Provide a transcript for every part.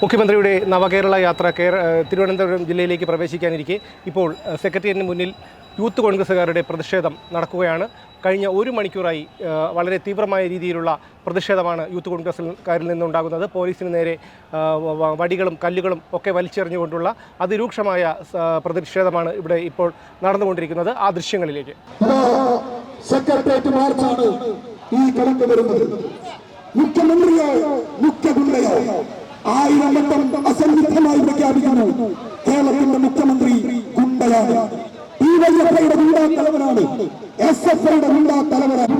മുഖ്യമന്ത്രിയുടെ നവകേരള യാത്ര തിരുവനന്തപുരം ജില്ലയിലേക്ക് പ്രവേശിക്കാനിരിക്കെ ഇപ്പോൾ സെക്രട്ടേറിയറ്റിന് മുന്നിൽ യൂത്ത് കോൺഗ്രസ്സുകാരുടെ പ്രതിഷേധം നടക്കുകയാണ്. കഴിഞ്ഞ ഒരു മണിക്കൂറായി വളരെ തീവ്രമായ രീതിയിലുള്ള പ്രതിഷേധമാണ് യൂത്ത് കോൺഗ്രസ്സുകാരിൽ നിന്നുണ്ടാകുന്നത്. പോലീസിന് നേരെ വടികളും കല്ലുകളും ഒക്കെ വലിച്ചെറിഞ്ഞുകൊണ്ടുള്ള അതിരൂക്ഷമായ പ്രതിഷേധമാണ് ഇവിടെ ഇപ്പോൾ നടന്നുകൊണ്ടിരിക്കുന്നത്. ആ ദൃശ്യങ്ങളിലേക്ക് സെക്രട്ടേറിയറ്റ് മാർച്ചാണ് ഈ കടന്നു വരുന്നത്. മുഖ്യമന്ത്രിയോ മുഖ്യഗുണ്ടയോ ആയിരം വട്ടം അസന്നിഗ്ധമായി പ്രഖ്യാപിക്കുന്നു. കേരളത്തിന്റെ മുഖ്യമന്ത്രി ഗുണ്ടയാണ്. ഡിവൈഎഫ്ഐയുടെ ഗുണ്ടാ തലവനാണ്. എസ്എഫ്ഐയുടെ ഗുണ്ടാ തലവനാണ്.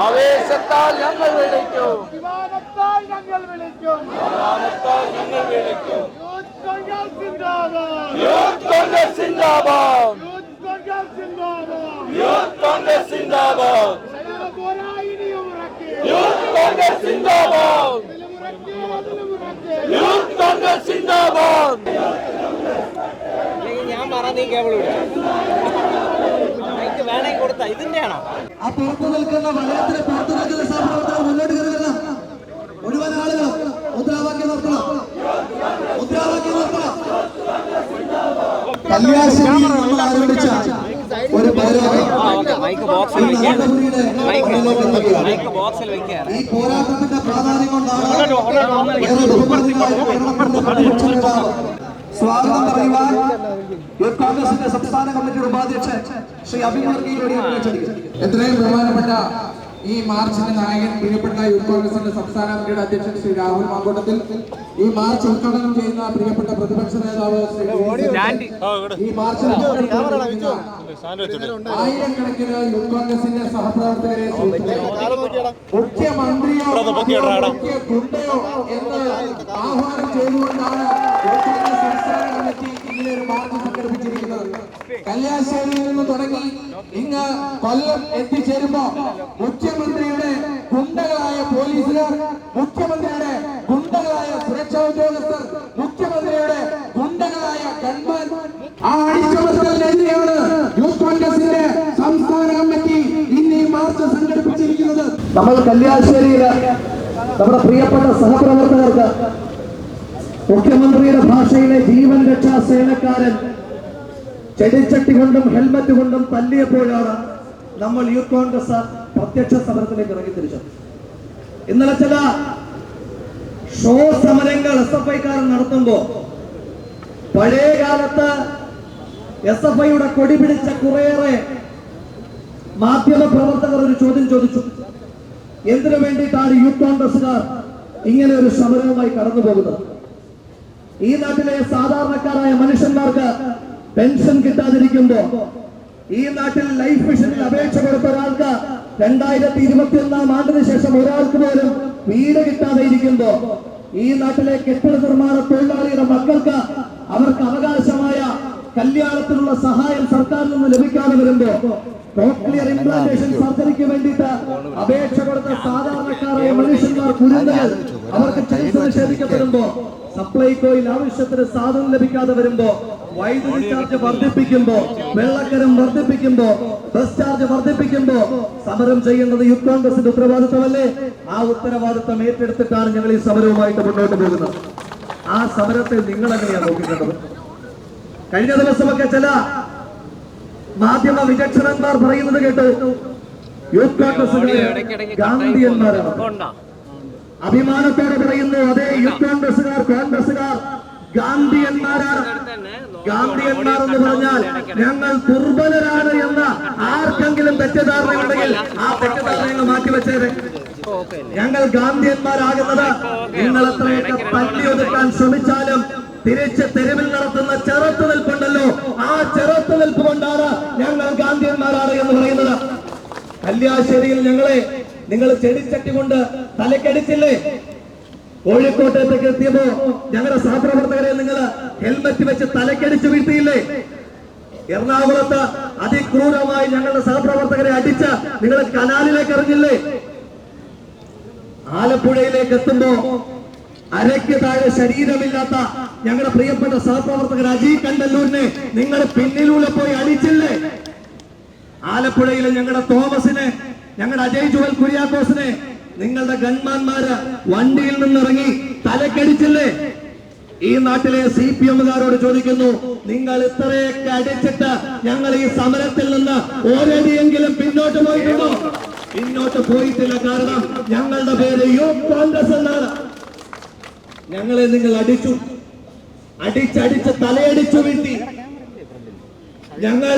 ആവേശത്താൽ ഞങ്ങൾ വിളിക്കും, വിമാനത്താൽ ഞങ്ങൾ വിളിക്കും, യൂത്ത് കോൺഗ്രസ് സിന്ദാബാദ്, യൂത്ത് കോൺഗ്രസ് സിന്ദാബാദ്, യൂത്ത് കോൺഗ്രസ് സിന്ദാബാദ്, യൂത്ത് കോൺഗ്രസ് സിന്ദാബാദ്. ഞാൻ പറഞ്ഞ കേബിൾ വേണമെങ്കിൽ കൊടുത്ത ഇതിന്റെയാണോ? ആ പുറത്തു നിൽക്കുന്ന വലയത്തിന് പുറത്തു നിൽക്കുന്ന സഹപ്രവർത്തകർ മുന്നോട്ട് കയറുക. മുഴുവൻ ആളുകൾ മുദ്രാവാക്യം നിർത്തണം, മുദ്രാവാക്യം നിർത്തണം. കല്യാശ്ശേരിയിൽ നമ്മൾ ആരംഭിച്ച ഒരു ഈ പോരാട്ടത്തിന്റെ പ്രാധാന്യം കൊണ്ടാണ് സ്വാഗതം പറയുവാൻ യൂത്ത് കോൺഗ്രസിന്റെ സംസ്ഥാന കമ്മിറ്റിയുടെ ഉപാധ്യക്ഷൻ ശ്രീ അഭിമാർഗിയോട് എത്രയും ബഹുമാനപ്പെട്ട ഈ മാർച്ചിന്റെ നായകൻ പ്രിയപ്പെട്ട യൂത്ത് കോൺഗ്രസിന്റെ സംസ്ഥാന കമ്മിറ്റിയുടെ അധ്യക്ഷൻ ശ്രീ രാഹുൽ മാങ്കോട്ടത്തിൽ, ഈ മാർച്ച് ഉദ്ഘാടനം ചെയ്യുന്ന പ്രിയപ്പെട്ട പ്രതിപക്ഷ നേതാവ് ഈ മാർച്ചിൽ ആയിരക്കണക്കിന് യൂത്ത് കോൺഗ്രസിന്റെ സഹപ്രവർത്തകരെ മുഖ്യമന്ത്രിയോ മുഖ്യ ഗുണ്ടയോ എന്ന് ആഹ്വാനം ചെയ്തുകൊണ്ടാണ് യൂത്ത് കോൺഗ്രസ് സംസ്ഥാന കമ്മിറ്റി ഇങ്ങനെ ഒരു മാർച്ച് സംഘടിപ്പിച്ചിരിക്കുന്നത്. കല്യാശ്ശേരിയിൽ നിന്ന് തുടങ്ങി ഇങ്ങ് കൊല്ലം എത്തിച്ചേരുമ്പോ മുഖ്യമന്ത്രിയുടെ ഗുണ്ടകളായ പോലീസുകാർ, മുഖ്യമന്ത്രിയുടെ ഗുണ്ടകളായ സുരക്ഷാ ഉദ്യോഗസ്ഥർ, മുഖ്യമന്ത്രിയുടെ ഗുണ്ടകളായ ഗൺമാൻ, ആ അടിച്ചമർത്തലിനെതിരെയാണ് യൂത്ത് കോൺഗ്രസിന്റെ സംസ്ഥാന കമ്മിറ്റി ഇന്ന് ഈ മാർച്ച് സംഘടിപ്പിച്ചിരിക്കുന്നത്. നമ്മൾ കല്യാശ്ശേരിയില് നമ്മുടെ പ്രിയപ്പെട്ട സഹപ്രവർത്തകർക്ക് മുഖ്യമന്ത്രിയുടെ ഭാഷയിലെ ജീവൻ രക്ഷാ സേനക്കാരൻ ചെടിച്ചട്ടി കൊണ്ടും ഹെൽമറ്റ് കൊണ്ടും തല്ലിയപ്പോഴാണ് നമ്മൾ യൂത്ത് കോൺഗ്രസ് പ്രത്യക്ഷ സമരത്തിലേക്ക് ഇറങ്ങി തിരിച്ചത്. ഇന്നലെ ചില ഷോ സമരങ്ങൾ SFIക്കാരൻ നടത്തുമ്പോ പഴയ കാലത്ത് SFIയുടെ കൊടി പിടിച്ച കുറേയേറെ മാധ്യമ പ്രവർത്തകർ ഒരു ചോദ്യം ചോദിച്ചു. എന്തിനു വേണ്ടിയിട്ടാണ് യൂത്ത് കോൺഗ്രസുകാർ ഇങ്ങനെ ഒരു സമരവുമായി കടന്നു പോകുന്നത്? ഈ നാട്ടിലെ സാധാരണക്കാരായ മനുഷ്യന്മാർക്ക് പെൻഷൻ കിട്ടാതിരിക്കുമ്പോ, ഈ നാട്ടിൽ ലൈഫ് മിഷനിൽ അപേക്ഷ കൊടുത്ത ഒരാൾക്ക് 2021 ആണ്ടിന് ശേഷം ഒരാൾക്ക് പോലും വീട് കിട്ടാതെ ഇരിക്കുമ്പോ, ഈ നാട്ടിലെ കെട്ടിട നിർമ്മാണ തൊഴിലാളിയുടെ മക്കൾക്ക് അവർക്ക് അവകാശമായ കല്യാണത്തിനുള്ള സഹായം സർക്കാരിൽ നിന്ന് ലഭിക്കാതെ വരുമ്പോ, കോക്ലിയർ ഇംപ്ലാന്റേഷൻ സർജറിക്ക് വേണ്ടിയിട്ട് അപേക്ഷ കൊടുത്ത സാധാരണക്കാരായ മനുഷ്യന്മാർ കുരുന്നുകൾ അവർക്ക് ചികിത്സ നിഷേധിക്കപ്പെടുമ്പോ, സപ്ലൈകോയിൽ ആവശ്യത്തിന് സാധനം ലഭിക്കാതെ വരുമ്പോ, വൈദ്യുതി ചാർജ് വർദ്ധിപ്പിക്കുമ്പോ, വെള്ളക്കരം വർദ്ധിപ്പിക്കുമ്പോ, ബസ് ചാർജ് വർദ്ധിപ്പിക്കുമ്പോ സമരം ചെയ്യുന്നത് യൂത്ത് കോൺഗ്രസിന്റെ ഉത്തരവാദിത്തമല്ലേ? ആ ഉത്തരവാദിത്തം ഏറ്റെടുത്തിട്ടാണ് ഞങ്ങൾ ഈ സമരവുമായിട്ട് മുന്നോട്ട് പോകുന്നത്. ആ സമരത്തെ നിങ്ങൾ എങ്ങനെയാണ് നോക്കിക്കേണ്ടത്? കഴിഞ്ഞ ദിവസമൊക്കെ ചില മാധ്യമ വിചക്ഷണന്മാർ പറയുന്നത് കേട്ട് യൂത്ത് കോൺഗ്രസുകാർ ഗാന്ധിയന്മാരാണ്. അഭിമാനത്തോടെ പറയുന്നു, അതേ യൂത്ത് കോൺഗ്രസുകാർ ഗാന്ധിയന്മാരാണ്. ഗാന്ധിയന്മാർ എന്ന് പറഞ്ഞാൽ ഞങ്ങൾ ദുർബലരാണ് എന്ന ആർക്കെങ്കിലും തെറ്റിദ്ധാരണയുണ്ടെങ്കിൽ ആ തെറ്റിദ്ധാരണകൾ മാറ്റിവെച്ചേരെ. ഞങ്ങൾ ഗാന്ധിയന്മാരാകുന്നത് നിങ്ങൾ എത്രയൊക്കെ തല്ലിയൊതുക്കാൻ ശ്രമിച്ചാലും തിരിച്ച് തെരുവിൽ നടത്തുന്ന ചെറുത്തുനിൽപ്പുണ്ടല്ലോ, ആ ചെറുത്തുനിൽപ്പ് കൊണ്ടാണ് ഞങ്ങൾ ഗാന്ധിയന്മാരാണ് എന്ന് പറയുന്നത്. കല്യാശ്ശേരിയിൽ നിങ്ങൾ ചെടിച്ചട്ടി കൊണ്ട് തലക്കടിച്ചില്ലേ? കോഴിക്കോട്ടേക്ക് എത്തിയപ്പോ ഞങ്ങളുടെ സഹപ്രവർത്തകരെ നിങ്ങൾ ഹെൽമറ്റ് വെച്ച് തലക്കടിച്ച് വീഴ്ത്തിയില്ലേ? എറണാകുളത്ത് അതിക്രൂരമായി ഞങ്ങളുടെ സഹപ്രവർത്തകരെ അടിച്ച് നിങ്ങൾ കനാലിലേക്ക് എറിഞ്ഞില്ലേ? ആലപ്പുഴയിലേക്ക് എത്തുമ്പോ അരയ്ക്ക് താഴെ ശരീരമില്ലാത്ത ഞങ്ങളുടെ പ്രിയപ്പെട്ട സഹപ്രവർത്തകർ അജി കണ്ടല്ലൂരിനെ നിങ്ങൾ പിന്നിലൂടെ പോയി അടിച്ചില്ലേ? ആലപ്പുഴയിലെ ഞങ്ങളുടെ തോമസിനെ, ഞങ്ങളുടെ അജയ് ജുവൽ കുര്യാക്കോസിനെ നിങ്ങളുടെ ഗൺമാന്മാര് വണ്ടിയിൽ നിന്നിറങ്ങി തലക്കടിച്ചില്ലേ? ഈ നാട്ടിലെ CPM-കാരോട് ചോദിക്കുന്നു, നിങ്ങൾ ഇത്രയൊക്കെ അടിച്ചിട്ട് ഞങ്ങൾ ഈ സമരത്തിൽ നിന്ന് ഒരടിയെങ്കിലും പിന്നോട്ട് പോയിട്ടുണ്ടോ? പിന്നോട്ട് പോയിട്ടില്ല. കാരണം ഞങ്ങളുടെ പേര് യൂത്ത് കോൺഗ്രസ് എന്നാണ്. ഞങ്ങളെ നിങ്ങൾ അടിച്ചടിച്ച് തലയടിച്ചു വീഴ്ത്തി. ഞങ്ങൾ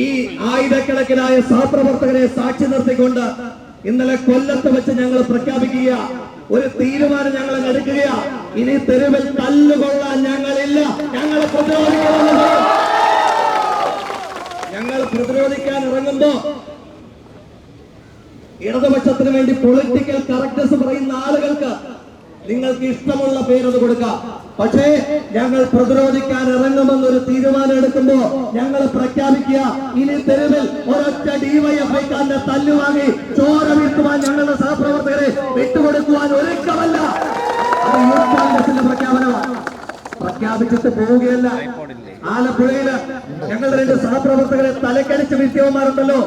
ഈ ആയിരക്കണക്കിനായ സഹപ്രവർത്തകരെ സാക്ഷി നിർത്തിക്കൊണ്ട് ഇന്നലെ കൊല്ലത്ത് വെച്ച് ഞങ്ങൾ പ്രഖ്യാപിക്കുക, ഒരു തീരുമാനം ഞങ്ങൾ എടുക്കുക. ഇനി തെരുവിൽ തല്ലുകൊള്ളാൻ ഞങ്ങളില്ല. ഞങ്ങൾ പ്രതിരോധിക്കാൻ ഇറങ്ങുമ്പോ ഇടതുപക്ഷത്തിന് വേണ്ടി പൊളിറ്റിക്കൽ കറക്റ്റ്നസ് പറയുന്ന ആളുകൾക്ക് നിങ്ങൾക്ക് ഇഷ്ടമുള്ള പേരത് കൊടുക്കാം. പക്ഷേ ഞങ്ങൾ പ്രതിരോധിക്കാൻ ഇറങ്ങുമെന്നൊരു തീരുമാനം എടുക്കുമ്പോ ഞങ്ങൾ പ്രഖ്യാപിക്കുക, ഇനി തെരുവിൽ ഒരൊറ്റ ഡിവൈഎഫ്ഐക്കാരന്റെ തല്ലുവാങ്ങി ചോര വീഴ്ത്തുവാൻ ഞങ്ങളുടെ സഹപ്രവർത്തകരെ വിട്ടുകൊടുക്കുവാൻ ഒരുക്കമല്ല. അത് യൂത്ത് കോൺഗ്രസിന്റെ പ്രഖ്യാപനമാണ്. പ്രഖ്യാപിച്ചിട്ട് പോവുകയല്ല. ആലപ്പുഴയില് ഞങ്ങളുടെ 2 സഹപ്രവർത്തകരെ തലക്കടിച്ച് വീഴ്ത്തിയവന്മാരുണ്ടല്ലോ,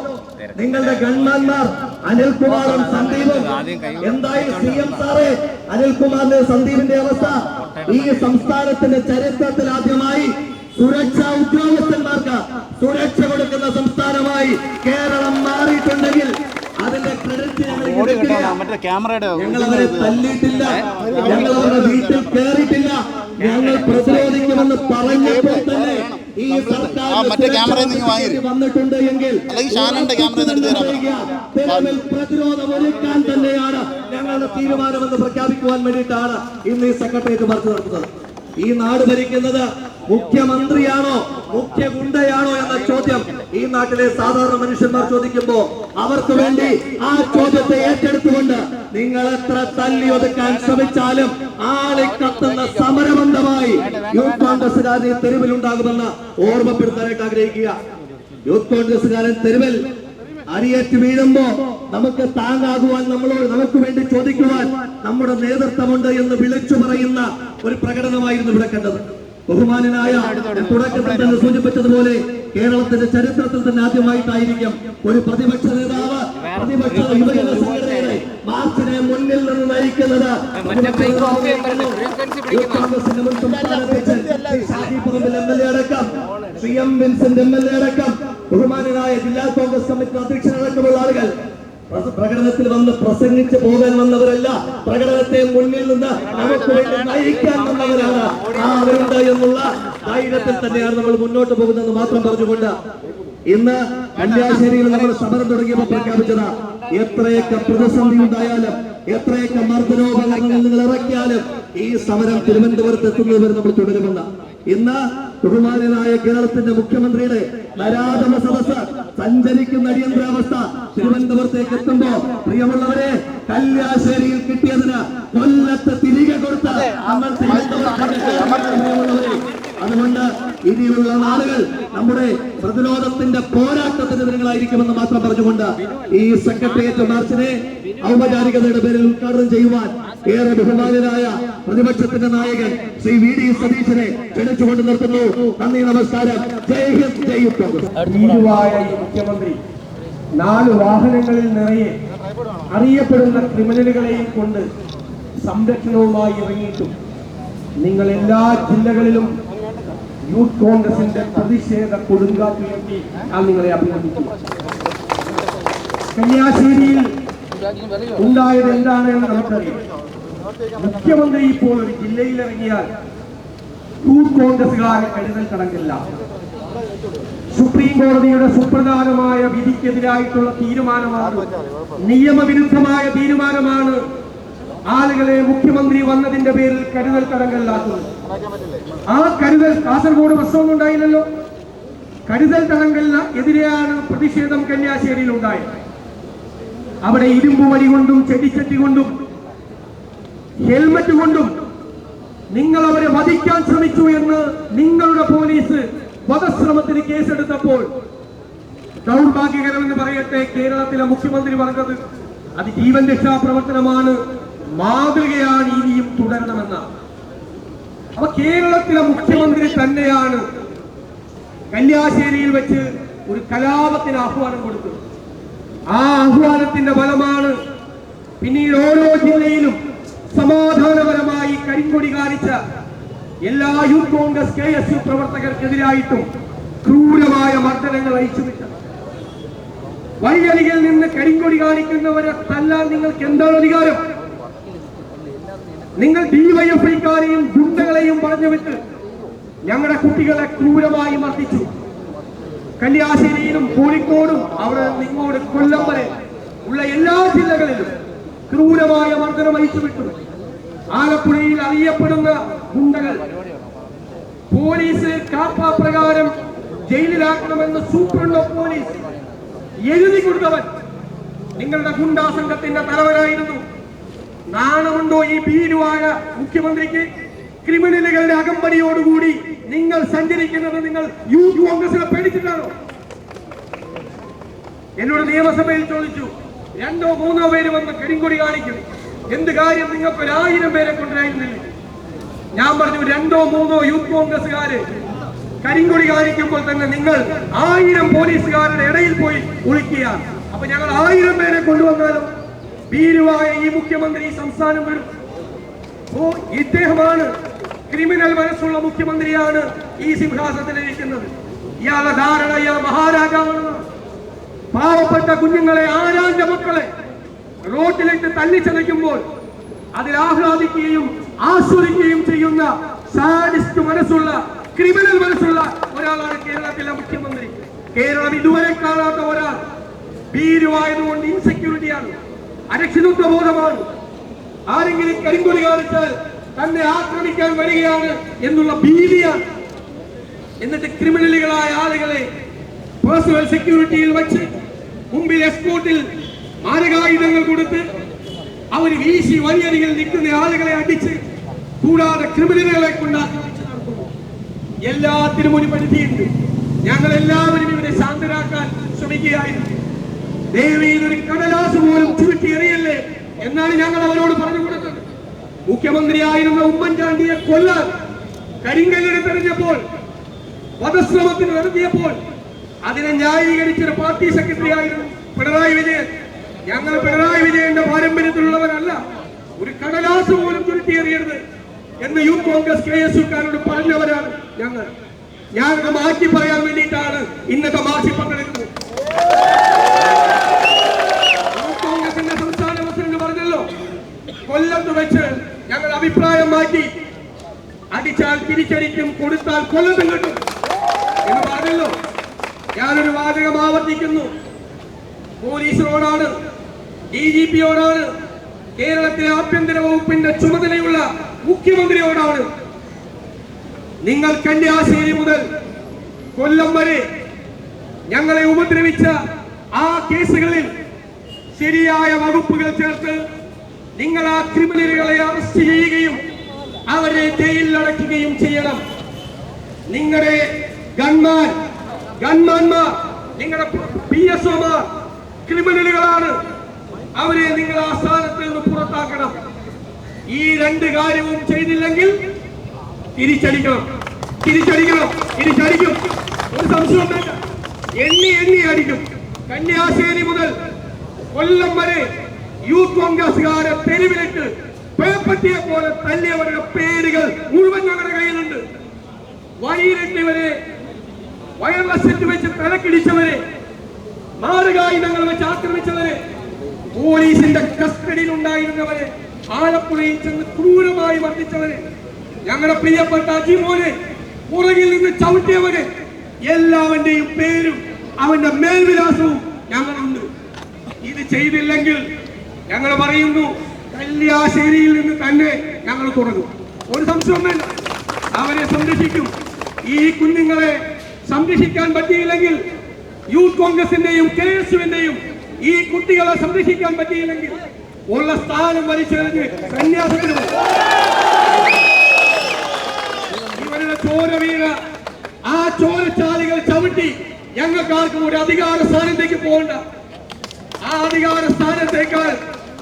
നിങ്ങളുടെ ഗൺമാന്മാർ അനിൽകുമാറും സന്ദീപും. എന്തായി CM സാറേ അനിൽകുമാറിന്റെ സന്ദീപിന്റെ അവസ്ഥ? ഈ സംസ്ഥാനത്തിന്റെ ചരിത്രത്തിൽ ആദ്യമായി സുരക്ഷാ ഉദ്യോഗസ്ഥന്മാർക്ക് സുരക്ഷ കൊടുക്കുന്ന സംസ്ഥാനമായി കേരളം മാറിയിട്ടുണ്ടെങ്കിൽ അതിന്റെ ക്രെഡിറ്റ് ഞങ്ങൾ അവരെ തല്ലിയിട്ടില്ല, ഞങ്ങൾ അവരുടെ വീട്ടിൽ കയറിയിട്ടില്ല. ഞങ്ങൾ പ്രതിരോധിക്കുമെന്ന് പറഞ്ഞപ്പോൾ തന്നെ ഈ സർക്കാർ വന്നിട്ടുണ്ട് എങ്കിൽ പ്രതിരോധം ഒരുക്കാൻ തന്നെയാണ് ഞങ്ങളുടെ തീരുമാനമെന്ന് പ്രഖ്യാപിക്കുവാൻ വേണ്ടിയിട്ടാണ് ഇന്ന് ഈ സെക്രട്ടേറിയറ്റ് മാർച്ച് നടത്തുന്നത്. ഈ നാട് ഭരിക്കുന്നത് മുഖ്യമന്ത്രിയാണോ മുഖ്യ ഗുണ്ടയാണോ എന്ന ചോദ്യം ഈ നാട്ടിലെ സാധാരണ മനുഷ്യന്മാർ ചോദിക്കുമ്പോ അവർക്ക് വേണ്ടി ആ ചോദ്യത്തെ ഏറ്റെടുത്തുകൊണ്ട് നിങ്ങൾ എത്ര തല്ലി ഒതുക്കാൻ ശ്രമിച്ചാലും ആളിക്കത്തുന്ന സമരബന്ധമായി യൂത്ത് കോൺഗ്രസുകാരൻ തെരുവിലുണ്ടാകുമെന്ന് ഓർമ്മപ്പെടുത്താനായിട്ട് ആഗ്രഹിക്കുക. യൂത്ത് കോൺഗ്രസുകാരൻ തെരുവിൽ അരിയേറ്റ് വീഴുമ്പോ നമുക്ക് താങ്ങാകുവാൻ നമുക്ക് വേണ്ടി ചോദിക്കുവാൻ നമ്മുടെ നേതൃത്വമുണ്ട് എന്ന് വിളിച്ചു പറയുന്ന ഒരു പ്രകടനമായിരുന്നു ഇവിടെ കണ്ടത്. ബഹുമാനായ തുടക്കത്തിൽ തന്നെ സൂചിപ്പിച്ചതുപോലെ കേരളത്തിന്റെ ചരിത്രത്തിൽ തന്നെ ആദ്യമായിട്ടായിരിക്കും ഒരു പ്രതിപക്ഷ നേതാവ് പ്രതിപക്ഷ യുവജന സംഘടനയുടെ മാർച്ചിനെ മുന്നിൽ നിന്ന് നയിക്കുന്നത്. കോൺഗ്രസിന്റെ മുൻ സംസ്ഥാന അധ്യക്ഷൻ ഷാജി പറമ്പിൽ MLA അടക്കം, CM വിൻസെന്റ് MLA അടക്കം, ബഹുമാനായ ജില്ലാ കോൺഗ്രസ് കമ്മിറ്റി അധ്യക്ഷനടക്കമുള്ള ആളുകൾ പ്രകടനത്തിൽ വന്ന് പ്രസംഗിച്ച് പോകാൻ വന്നവരല്ല, പ്രകടനത്തെ മുന്നിൽ നിന്ന് നമുക്ക് വേണ്ടി നയിക്കാൻ വന്നവരാണ്. അവരുണ്ട് എന്നുള്ള ധൈര്യത്തിൽ തന്നെയാണ് നമ്മൾ മുന്നോട്ട് പോകുന്നതെന്ന് മാത്രം പറഞ്ഞുകൊണ്ട് ഇന്ന് കല്യാശ്ശേരിയിൽ നമ്മൾ സമരം തുടങ്ങിയപ്പോൾ പ്രഖ്യാപിച്ചത്, എത്രയൊക്കെ പ്രതിസന്ധി ഉണ്ടായാലും എത്രയൊക്കെ മർദ്ദനോപകരണങ്ങൾ നിങ്ങൾ ഇറക്കിയാലും ഈ സമരം തിരുവനന്തപുരത്ത് എത്തുന്നതുവരെ നമ്മൾ തുടരുമെന്ന്. ഇന്ന് ബഹുമാനനായ കേരളത്തിന്റെ മുഖ്യമന്ത്രിയുടെ നരാധമ സദസ് സഞ്ചരിക്കുന്ന അടിയന്തരാവസ്ഥ തിരുവനന്തപുരത്തേക്ക് എത്തുമ്പോ പ്രിയമുള്ളവരെ കല്യാശ്ശേരിയിൽ കിട്ടിയതിന് കൊല്ലത്ത് തിരികെ കൊടുത്ത നമ്മൾ പ്രിയമുള്ളവരെ, അതുകൊണ്ട് ഇനിയുള്ള നാളുകൾ നമ്മുടെ പ്രതിരോധത്തിന്റെ പോരാട്ടത്തിന്റെ ദിനങ്ങളായിരിക്കുമെന്ന് മാത്രം പറഞ്ഞുകൊണ്ട് ഈ സെക്രട്ടേറിയറ്റ് മാർച്ചിനെ ഔപചാരികതയുടെ പേരിൽ ഉദ്ഘാടനം ചെയ്യുവാൻ ഏറെ ബഹുമാനനായ പ്രതിപക്ഷത്തിന്റെ നായകൻ ശ്രീ വി ഡി സതീശനെ ക്ഷണിച്ചുകൊണ്ട് നിർത്തുന്നു. നന്ദി, നമസ്കാരം. ജയ് ഹിന്ദ്, ജയ് യൂത്ത് കോൺഗ്രസ്. ഭീരുവായ ഈ മുഖ്യമന്ത്രി 4 വാഹനങ്ങളിൽ നിറയെ അറിയപ്പെടുന്ന ക്രിമിനലുകളെയും കൊണ്ട് സംരക്ഷണവുമായി ഇറങ്ങിയിട്ടും നിങ്ങൾ എല്ലാ ജില്ലകളിലും യൂത്ത് കോൺഗ്രസിന്റെ പ്രതിഷേധ കൊടുങ്കാറ്റുയർത്തി ഞാൻ നിങ്ങളെ അഭിനന്ദിക്കുന്നു. കന്യാശ്ശേരിയിൽ ഉണ്ടായത് എന്താണെന്ന് നമുക്കറിയാം. മുഖ്യമന്ത്രി ഇപ്പോൾ ഒരു ജില്ലയിൽ ഇറങ്ങിയാൽ യൂത്ത് കോൺഗ്രസുകാരെ കരുതൽ കടക്കില്ല. സുപ്രീം കോടതിയുടെ സുപ്രധാനമായ വിധിക്കെതിരായിട്ടുള്ള തീരുമാനമാണ്, നിയമവിരുദ്ധമായ തീരുമാനമാണ് ആളുകളെ മുഖ്യമന്ത്രി വന്നതിന്റെ പേരിൽ കരുതൽ തടങ്കലിലാക്കുന്നത്. ആ കരുതൽ കാസർഗോഡ് പ്രശ്നമൊന്നും ഉണ്ടായില്ലല്ലോ. കരുതൽ തടങ്കലിന് എതിരെയാണ് പ്രതിഷേധം കന്യാശ്ശേരിയിൽ ഉണ്ടായത്. അവിടെ ഇരുമ്പ് വടി കൊണ്ടും ചെടിച്ചട്ടി കൊണ്ടും ഹെൽമറ്റ് കൊണ്ടും നിങ്ങൾ അവരെ വധിക്കാൻ ശ്രമിച്ചു എന്ന് നിങ്ങളുടെ പോലീസ് വധശ്രമത്തിന് കേസെടുത്തപ്പോൾ ദൗർഭാഗ്യകരമെന്ന് പറയട്ടെ, കേരളത്തിലെ മുഖ്യമന്ത്രി പറഞ്ഞത് അത് ജീവൻ രക്ഷാ പ്രവർത്തനമാണ്, മാതൃകയാണ്, ഇനിയും തുടരണമെന്നാണ്. അപ്പൊ കേരളത്തിലെ മുഖ്യമന്ത്രി തന്നെയാണ് കല്യാശ്ശേരിയിൽ വെച്ച് ഒരു കലാപത്തിന് ആഹ്വാനം കൊടുത്തത്. ആ ആഹ്വാനത്തിന്റെ ഫലമാണ് പിന്നീട് ഓരോ ജില്ലയിലും സമാധാനപരമായി കരിങ്കൊടി കാണിച്ച എല്ലാ യൂത്ത് കോൺഗ്രസ് KSU പ്രവർത്തകർക്കെതിരായിട്ടും ക്രൂരമായ മർദ്ദനങ്ങൾ അയച്ചുവിട്ടത്. വഴിയരികിൽ നിന്ന് കരിങ്കൊടി കാണിക്കുന്നവരെ തല്ലാൻ നിങ്ങൾക്ക് എന്താണ് അധികാരം? നിങ്ങൾ DYFIക്കാരെയും ഗുണ്ടകളെയും പറഞ്ഞുവിട്ട് ഞങ്ങളുടെ കുട്ടികളെ ക്രൂരമായി മർദ്ദിച്ചു. കല്യാശ്ശേരിയിലും കോഴിക്കോടും അവിടെ നിങ്ങോട് കൊല്ലം വരെ ഉള്ള എല്ലാ ജില്ലകളിലും ക്രൂരമായ മർദ്ദനം അയച്ചുവിട്ടു. ആലപ്പുഴയിൽ അറിയപ്പെടുന്ന ഗുണ്ടകൾ പോലീസ് കാപ്പ പ്രകാരം ജയിലിലാക്കണമെന്ന് സൂപ്രണ്ട് ഓഫ് പോലീസ് എഴുതി കൊടുത്തവൻ നിങ്ങളുടെ ഗുണ്ടാ സംഘത്തിന്റെ തലവനായിരുന്നു. നാണമുണ്ടോ ഈ ഭീരുവായ മുഖ്യമന്ത്രിക്ക്? ക്രിമിനലുകളുടെ അകമ്പടിയോടുകൂടി നിങ്ങൾ സഞ്ചരിക്കുന്നത് നിങ്ങൾ യൂത്ത് കോൺഗ്രസിനെ പേടിച്ചിട്ടാണോ? എന്നോട് നിയമസഭയിൽ ചോദിച്ചു, 2 or 3 പേര് വന്ന് കരിങ്കൊടി കാണിക്കും, എന്ത് കാര്യം നിങ്ങൾക്ക് 1000 പേരെ കൊണ്ടുവരായിരുന്നില്ല? ഞാൻ പറഞ്ഞു, 2 or 3 യൂത്ത് കോൺഗ്രസുകാര് കരിങ്കൊടി കാണിക്കുമ്പോൾ തന്നെ നിങ്ങൾ 1000 പോലീസുകാരുടെ ഇടയിൽ പോയി ഒളിക്കുകയാണ്. അപ്പൊ ഞങ്ങൾ 1000 പേരെ കൊണ്ടുവന്നാലും ഭീരുവായ ഈ മുഖ്യമന്ത്രി സംസ്ഥാനം വരും. ഇദ്ദേഹമാണ് ക്രിമിനൽ മനസ്സുള്ള മുഖ്യമന്ത്രിയാണ് ഈ സിംഹാസനത്തിലിരിക്കുന്നത്. ഇയാളുടെ ധാരണ ഇയാൾ മഹാരാജാവാണ്. പാവപ്പെട്ട കുഞ്ഞുങ്ങളെ, ആരാന്റെ മക്കളെ റോട്ടിലിട്ട് തല്ലിച്ചതയ്ക്കുമ്പോൾ അതിൽ ആഹ്ലാദിക്കുകയും ആസ്വദിക്കുകയും ചെയ്യുന്ന സാഡിസ്റ്റ് മനസ്സുള്ള, ക്രിമിനൽ മനസ്സുള്ള ഒരാളാണ് കേരളത്തിലെ മുഖ്യമന്ത്രി. കേരളം ഇതുവരെ കാണാത്ത ഒരാൾ. ഭീരുവായതുകൊണ്ട് ഇൻസെക്യൂരിറ്റിയാണ്, അരക്ഷിതത്വ ബോധമാണ്. ആരെങ്കിലും കരിങ്കൊടി കാണിച്ചാൽ തന്നെ ആക്രമിക്കാൻ വരികയാണ് എന്നുള്ള ഭീതിയാണ്. എന്നിട്ട് ക്രിമിനലുകളായ ആളുകളെ പേഴ്സണൽ സെക്യൂരിറ്റിയിൽ വെച്ച് മുമ്പിൽ എസ്കോർട്ടിൽ മാരകായുധങ്ങൾ കൊടുത്ത് അവർ വീശി വഴിയരികിൽ നിൽക്കുന്ന ആളുകളെ അടിച്ച്, കൂടാതെ ക്രിമിനലുകളെ കൊണ്ട് ആക്രമിച്ച് നടത്തുന്നു. എല്ലാത്തിനും ഒരു പരിധിയുണ്ട്. ഞങ്ങൾ എല്ലാവരും ഇവരെ ശാന്തരാക്കാൻ ശ്രമിക്കുകയായിരുന്നു. ദേവിയിൽ ഒരു കടലാസ് പോലും ചുരുട്ടി എറിയല്ലേ എന്നാണ് ഞങ്ങൾ അവരോട് പറഞ്ഞു കൊടുത്തത്. മുഖ്യമന്ത്രിയായിരുന്ന ഉമ്മൻചാണ്ടിയെ കൊല്ലാൻ കരിങ്കല്ലെടുത്തെറിഞ്ഞപ്പോൾ, വധശ്രമത്തിന് നടത്തിയപ്പോൾ അതിനെ ന്യായീകരിച്ചൊരു പാർട്ടി സെക്രട്ടറി ആയിരുന്നു പിണറായി വിജയൻ. ഞങ്ങൾ പിണറായി വിജയന്റെ പാരമ്പര്യത്തിലുള്ളവരല്ല. ഒരു കടലാസ് പോലും ചുരുട്ടിയെറിയരുത് എന്ന് യൂത്ത് കോൺഗ്രസ് KSUക്കാരോട് പറഞ്ഞവരാണ് ഞങ്ങൾ. ഞാനത് മാറ്റി പറയാൻ വേണ്ടിയിട്ടാണ് ഇന്നത്തെ മാർച്ചിൽ പങ്കെടുക്കുന്നത്. യൂത്ത് കോൺഗ്രസിന്റെ സംസ്ഥാന പ്രസിഡന്റ് പറഞ്ഞല്ലോ, കൊല്ലത്ത് വെച്ച് ഞങ്ങൾ അഭിപ്രായം മാറ്റി, അടിച്ചാൽ തിരിച്ചടിക്കും, കൊടുത്താൽ കൊല്ലത്തും കിട്ടും എന്ന് പറഞ്ഞല്ലോ. ഞാനൊരു വാചകം ആവർത്തിക്കുന്നു. പോലീസിനോടാണ്, DGPയോടാണ്, കേരളത്തിലെ ആഭ്യന്തര വകുപ്പിന്റെ ചുമതലയുള്ള മുഖ്യമന്ത്രിയോടാണ് നിങ്ങൾ കന്യാശ്ശേരി മുതൽ കൊല്ലം വരെ ഞങ്ങളെ ഉപദ്രവിച്ച ആ കേസുകളിൽ ശരിയായ വകുപ്പുകൾ ചേർത്ത് നിങ്ങൾ ആ ക്രിമിനലുകളെ അറസ്റ്റ് ചെയ്യുകയും അവരെ ജയിലിൽ അടയ്ക്കുകയും ചെയ്യണം. നിങ്ങളുടെ ഗൺമാൻമാർ, നിങ്ങളുടെ PSOമാർ ക്രിമിനലുകളാണ്. അവരെ നിങ്ങൾ ആ സ്ഥാനത്ത് നിന്ന് പുറത്താക്കണം. ഈ രണ്ട് കാര്യവും ചെയ്തില്ലെങ്കിൽ തിരിച്ചടിക്കും. ഒരു സംശയം വേണ്ട, എണ്ണി അടിക്കും. കന്യാശ്ശേരി മുതൽ കൊല്ലം വരെ യൂത്ത് കോൺഗ്രസുകാരെ തെരുവിലിട്ട് പേപ്പറ്റിയെ പോലെ തല്ലിയവരുടെ പേരുകൾ മുഴുവൻ ഞങ്ങളുടെ കയ്യിലുണ്ട്. വഴിയിലിട്ടവരെ, വയർലെസ് സെറ്റ് വെച്ച് തലക്കിടിച്ചവരെ, മാരകായുധങ്ങൾ വെച്ച് ആക്രമിച്ചവരെ, പോലീസിന്റെ കസ്റ്റഡിയിൽ ഉണ്ടായിരുന്നവരെ, ആലപ്പുഴയിൽ ചെന്ന് ക്രൂരമായി വർദ്ധിച്ചവരെ, ഞങ്ങളുടെ പ്രിയപ്പെട്ട അജിമോനെ പുറകിൽ നിന്ന് ചവിട്ടിയവരെ, എല്ലാവന്റെയും പേരും അവന്റെ മേൽവിലാസവും ഞങ്ങളുണ്ട്. ഇത് ചെയ്തില്ലെങ്കിൽ ഞങ്ങൾ പറയുന്നു, കല്യാശ്ശേരിയിൽ നിന്ന് തന്നെ ഞങ്ങൾ തുടങ്ങും. ഒരു സംശയം വേണ്ട, അവരെ സംരക്ഷിക്കും. ഈ കുഞ്ഞുങ്ങളെ സംരക്ഷിക്കാൻ പറ്റിയില്ലെങ്കിൽ, യൂത്ത് കോൺഗ്രസിന്റെയും KSUവിന്റെയും ഈ കുട്ടികളെ സംരക്ഷിക്കാൻ പറ്റിയില്ലെങ്കിൽ ഉള്ള സ്ഥാനം വലിച്ചെറിഞ്ഞ് സന്യാസത്തിന് ഇവരുടെ ചോര വീണ ആ ചോരച്ചാലികൾ ചവിട്ടി ഞങ്ങൾക്കാർക്കും ഒരു അധികാര സ്ഥാനത്തേക്ക് പോകണ്ട. ആ അധികാര സ്ഥാനത്തേക്കാൾ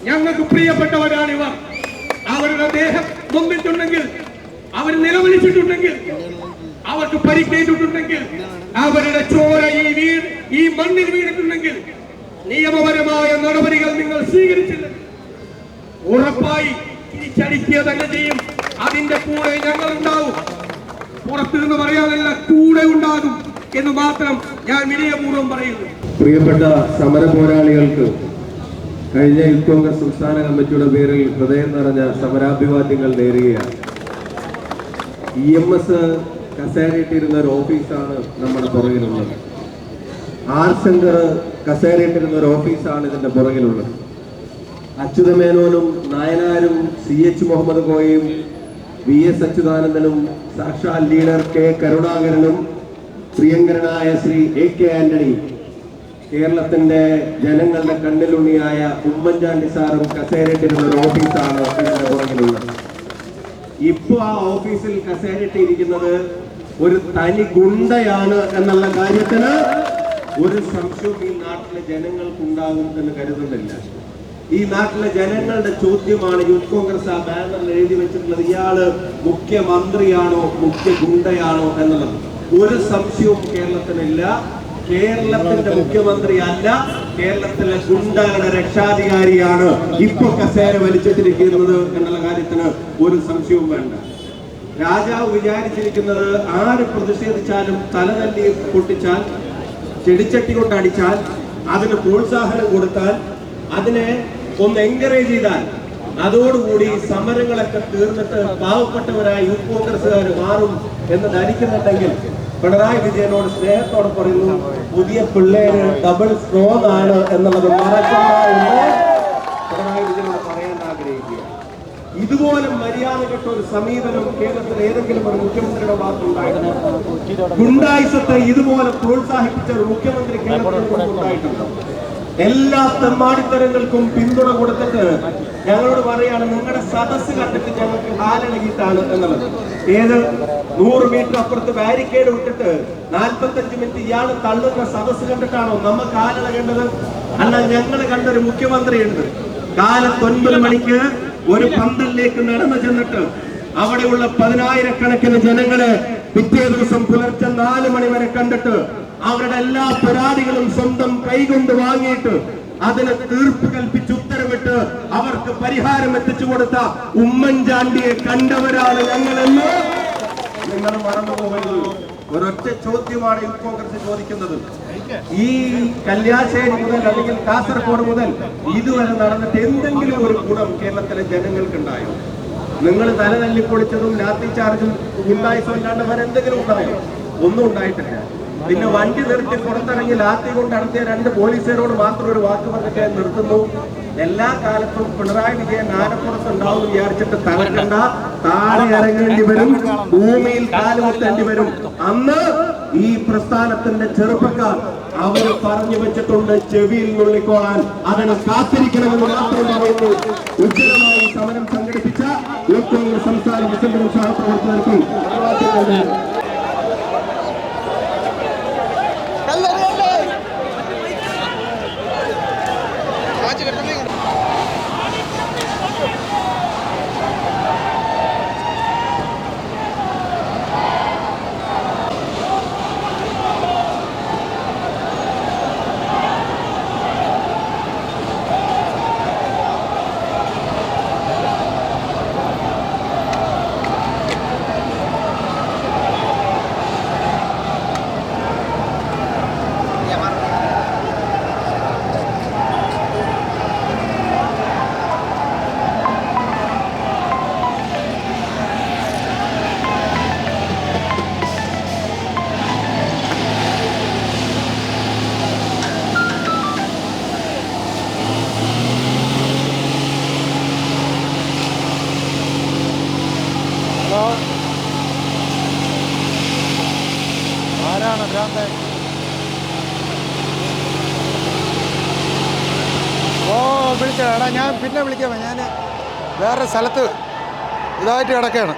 ഞങ്ങൾക്ക് പ്രിയപ്പെട്ടവരാണിവർ. അവരുടെ ദേഹം നൊന്നിട്ടുണ്ടെങ്കിൽ, അവർ നിലവിളിച്ചിട്ടുണ്ടെങ്കിൽ, അവർക്ക് പരിക്കേറ്റിട്ടുണ്ടെങ്കിൽ, അവരുടെ ചോര ഈ മണ്ണിൽ വീണിട്ടുണ്ടെങ്കിൽ നിയമപരമായ നടപടികൾ നിങ്ങൾ സ്വീകരിച്ചില്ല, ഉറപ്പായി തിരിച്ചടിക്കുക തന്നെ ചെയ്യും. അതിന്റെ കൂടെ ഞങ്ങൾ ഉണ്ടാവും. പുറത്തു നിന്ന് പറയാനല്ല, കൂടെ ഉണ്ടാകും എന്ന് മാത്രം ഞാൻ വിനയപൂർവ്വം പറയുന്നു. പ്രിയപ്പെട്ട സമര പോരാളികൾക്ക് കഴിഞ്ഞ യൂത്ത് കോൺഗ്രസ് സംസ്ഥാന കമ്മിറ്റിയുടെ പേരിൽ ഹൃദയം നിറഞ്ഞ സമരാഭിവാദ്യങ്ങൾ നേരുകയാണ്. EMS കസേരയിട്ടിരുന്ന ഒരു ഓഫീസാണ് നമ്മുടെ പുറകിലുള്ളത്. R ശങ്കർ കസേരയിട്ടിരുന്ന ഒരു ഓഫീസാണ് ഇതിന്റെ പുറകിലുള്ളത്. അച്യുതമേനോനും നായനാരും CH മുഹമ്മദ് കോയയും VS അച്യുതാനന്ദനും സാക്ഷാൽ ലീഡർ K കരുണാകരനും പ്രിയങ്കരനായ ശ്രീ AK ആന്റണി, കേരളത്തിന്റെ ജനങ്ങളുടെ കണ്ണിലുണ്ണിയായ ഉമ്മൻചാണ്ടി സാറും കസേരയിട്ടിരുന്ന ഒരു ഓഫീസാണ് ഇതിന്റെ പുറകിലുള്ളത്. ഇപ്പൊ ആ ഓഫീസിൽ കസേരയിട്ടിരിക്കുന്നത് ഒരു തനി ഗുണ്ടയാണ് എന്നുള്ള കാര്യത്തിന് ഒരു സംശയവും ഈ നാട്ടിലെ ജനങ്ങൾക്കുണ്ടാകും എന്ന് കരുതുന്നില്ല. ഈ നാട്ടിലെ ജനങ്ങളുടെ ചോദ്യമാണ് യൂത്ത് കോൺഗ്രസ് ആ ബാനറിൽ എഴുതി വെച്ചിട്ടുള്ളത്, ഇയാള് മുഖ്യമന്ത്രിയാണോ മുഖ്യ ഗുണ്ടയാണോ എന്നുള്ളത്. ഒരു സംശയവും കേരളത്തിനില്ല. കേരളത്തിന്റെ മുഖ്യമന്ത്രി അല്ല, കേരളത്തിലെ ഗുണ്ടകളുടെ രക്ഷാധികാരിയാണ് ഇപ്പൊ കസേര വലിച്ചിട്ടിരിക്കുന്നത് എന്നുള്ള കാര്യത്തിന് ഒരു സംശയവും വേണ്ട. രാജാവ് വിചാരിച്ചിരിക്കുന്നത് ആര് പ്രതിഷേധിച്ചാലും തലതല്ലി പൊട്ടിച്ചാൽ, ചെടിച്ചട്ടി കൊണ്ട് അടിച്ചാൽ, അതിന് പ്രോത്സാഹനം കൊടുത്താൽ, അതിനെ ഒന്ന് എൻകറേജ് ചെയ്താൽ, അതോടുകൂടി സമരങ്ങളൊക്കെ തീർന്നിട്ട് പാവപ്പെട്ടവരായ യൂത്ത് കോൺഗ്രസ്സുകാർ മാറും എന്ന് ധരിക്കുന്നുണ്ടെങ്കിൽ പിണറായി വിജയനോട് സ്നേഹത്തോടെ പറയുന്നു, പുതിയ പിള്ളേര് ഡബിൾ സ്ട്രോങ് ആണ് എന്നുള്ളത് മറക്കണ്ട എന്ന് പിണറായി വിജയനോട് പറയാൻ ആഗ്രഹിക്കുക. ഇതുപോലെ മര്യാദകെട്ട ഒരു സമീപനം കേരളത്തിൽ ഏതെങ്കിലും ഒരു മുഖ്യമന്ത്രിയുടെ ഭാഗത്തുണ്ടായിട്ടുണ്ടോ? ഗുണ്ടായിസത്തെ ഇതുപോലെ പ്രോത്സാഹിപ്പിച്ച ഒരു മുഖ്യമന്ത്രി കേരളത്തിൽ ഉണ്ടായിട്ടുണ്ടോ? എല്ലാ തെമ്മാടിത്തരങ്ങൾക്കും പിന്തുണ കൊടുത്തിട്ട് ഞങ്ങളോട് പറയാണ്, നിങ്ങളുടെ സദസ്സ് കണ്ടിട്ട് ഞങ്ങൾക്ക് കാലിളകിയിട്ടാണ് എന്നുള്ളത്. ഏത് 100 മീറ്റർ അപ്പുറത്ത് ബാരിക്കേഡ് വിട്ടിട്ട് 45 മിനിറ്റ് ഇയാൾ തള്ളുന്ന സദസ്സ് കണ്ടിട്ടാണോ നമ്മ കാലിളകേണ്ടത്? അല്ല, ഞങ്ങൾ കണ്ടൊരു മുഖ്യമന്ത്രിയുണ്ട്, കാലത്ത് 9 മണിക്ക് ഒരു പന്തലിലേക്ക് നടന്നു ചെന്നിട്ട് അവിടെയുള്ള 10,000-കണക്കിന് ജനങ്ങളെ പിറ്റേ ദിവസം പുലർച്ചെ 4 മണി വരെ കണ്ടിട്ട് അവരുടെ എല്ലാ പരാതികളും സ്വന്തം കൈകൊണ്ട് വാങ്ങിയിട്ട് അതിന് തീർപ്പ് കൽപ്പിച്ച് ഉത്തരവിട്ട് അവർക്ക് പരിഹാരം എത്തിച്ചു കൊടുത്ത ഉമ്മൻചാണ്ടിയെ കണ്ടവരാണ് ഞങ്ങളെന്ന് നിങ്ങൾ മറന്നുപോകരുത്. ഒരൊറ്റ ചോദ്യമാണ് യൂത്ത് കോൺഗ്രസ് ചോദിക്കുന്നത്. ഈ കല്യാശ്ശേരി മുതൽ അല്ലെങ്കിൽ കാസർഗോഡ് മുതൽ ഇതുവരെ നടന്നിട്ട് എന്തെങ്കിലും ഒരു ഗുണം കേരളത്തിലെ ജനങ്ങൾക്കുണ്ടായോ? നിങ്ങൾ തല തല്ലിപ്പൊളിച്ചതും ലാത്തി ചാർജും ഗുണ്ടായിസം അല്ലാണ്ട് വരെ എന്തെങ്കിലും ഉണ്ടായോ? ഒന്നും ഉണ്ടായിട്ടില്ല. പിന്നെ വണ്ടി നിർത്തി പുറത്തിറങ്ങി ലാത്തി കൊണ്ട് നടത്തിയ 2 പോലീസുകാരോട് മാത്രം ഒരു വാക്ക് പറഞ്ഞിട്ട് നിർത്തുന്നു. എല്ലാ കാലത്തും പിണറായി വിജയൻ ആനപ്പുറത്ത് ഉണ്ടാവും വിചാരിച്ചിട്ട് തലക്കണ്ട, താഴെ ഇറങ്ങേണ്ടി വരും, ഭൂമിയിൽ കാലുകുത്തേണ്ടി വരും. അന്ന് ഈ പ്രസ്ഥാനത്തിന്റെ ചെറുപ്പക്കാർ അവർ പറഞ്ഞു വെച്ചിട്ടുണ്ട് ചെവിയിൽ നുള്ളിക്കോളാൻ. അതിന് കാത്തിരിക്കണമെന്ന് മാത്രം പറയുന്നു. ഉജ്ജ്വലമായി സമരം സംഘടിപ്പിച്ച യൂത്ത് കോൺഗ്രസ് സംസ്ഥാന പ്രസിഡന്റും സഹപ്രവർത്തകർക്കും ആരാണ് ഭ്രാന്തൻ? വിളിച്ചടാ, ഞാൻ പിന്നെ വിളിക്കാം. ഞാൻ വേറെ സ്ഥലത്ത് ഇതായിട്ട് കിടക്കുകയാണ്.